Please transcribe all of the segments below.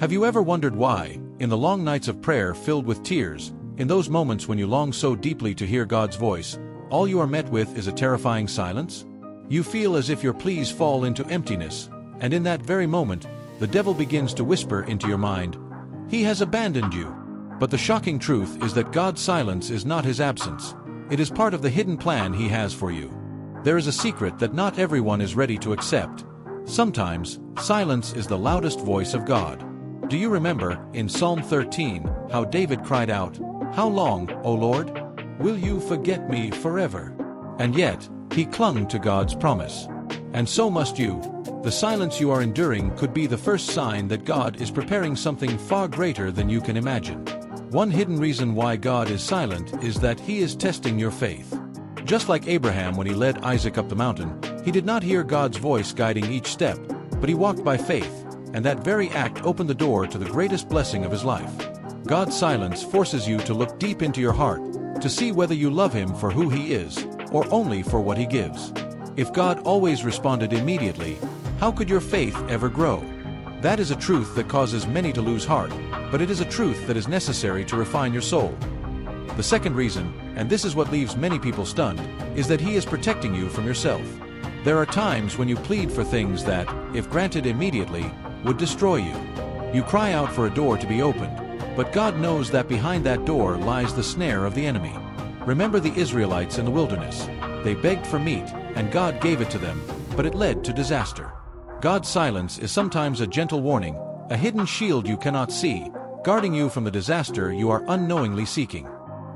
Have you ever wondered why, in the long nights of prayer filled with tears, in those moments when you long so deeply to hear God's voice, all you are met with is a terrifying silence? You feel as if your pleas fall into emptiness, and in that very moment, the devil begins to whisper into your mind, "He has abandoned you." But the shocking truth is that God's silence is not his absence. It is part of the hidden plan he has for you. There is a secret that not everyone is ready to accept. Sometimes, silence is the loudest voice of God. Do you remember, in Psalm 13, how David cried out, "How long, O Lord? Will you forget me forever?" And yet, he clung to God's promise. And so must you. The silence you are enduring could be the first sign that God is preparing something far greater than you can imagine. One hidden reason why God is silent is that he is testing your faith. Just like Abraham when he led Isaac up the mountain, he did not hear God's voice guiding each step, but he walked by faith, and that very act opened the door to the greatest blessing of his life. God's silence forces you to look deep into your heart, to see whether you love him for who he is, or only for what he gives. If God always responded immediately, how could your faith ever grow? That is a truth that causes many to lose heart, but it is a truth that is necessary to refine your soul. The second reason, and this is what leaves many people stunned, is that he is protecting you from yourself. There are times when you plead for things that, if granted immediately, would destroy you. You cry out for a door to be opened, but God knows that behind that door lies the snare of the enemy. Remember the Israelites in the wilderness. They begged for meat, and God gave it to them, but it led to disaster. God's silence is sometimes a gentle warning, a hidden shield you cannot see, guarding you from the disaster you are unknowingly seeking.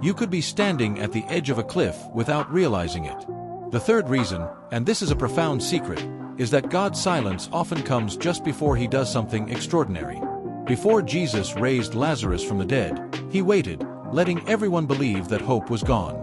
You could be standing at the edge of a cliff without realizing it. The third reason, and this is a profound secret, is that God's silence often comes just before he does something extraordinary. Before Jesus raised Lazarus from the dead, he waited, letting everyone believe that hope was gone.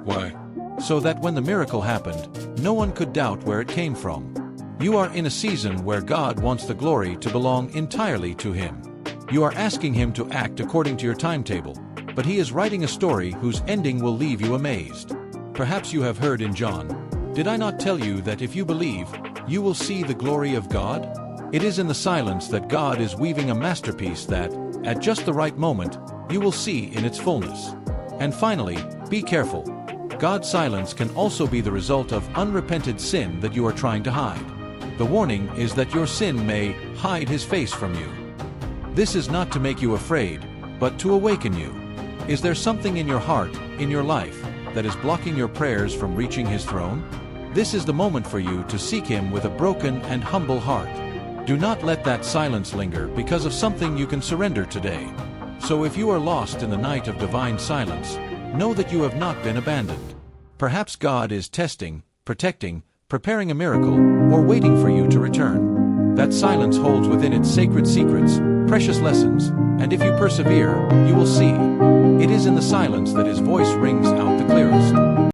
Why? So that when the miracle happened, no one could doubt where it came from. You are in a season where God wants the glory to belong entirely to him. You are asking him to act according to your timetable, but he is writing a story whose ending will leave you amazed. Perhaps you have heard in John, "Did I not tell you that if you believe, you will see the glory of God?" It is in the silence that God is weaving a masterpiece that, at just the right moment, you will see in its fullness. And finally, be careful. God's silence can also be the result of unrepented sin that you are trying to hide. The warning is that your sin may hide his face from you. This is not to make you afraid, but to awaken you. Is there something in your heart, in your life, that is blocking your prayers from reaching his throne? This is the moment for you to seek him with a broken and humble heart. Do not let that silence linger because of something you can surrender today. So if you are lost in the night of divine silence, know that you have not been abandoned. Perhaps God is testing, protecting, preparing a miracle, or waiting for you to return. That silence holds within it sacred secrets, precious lessons, and if you persevere, you will see. It is in the silence that his voice rings out the clearest.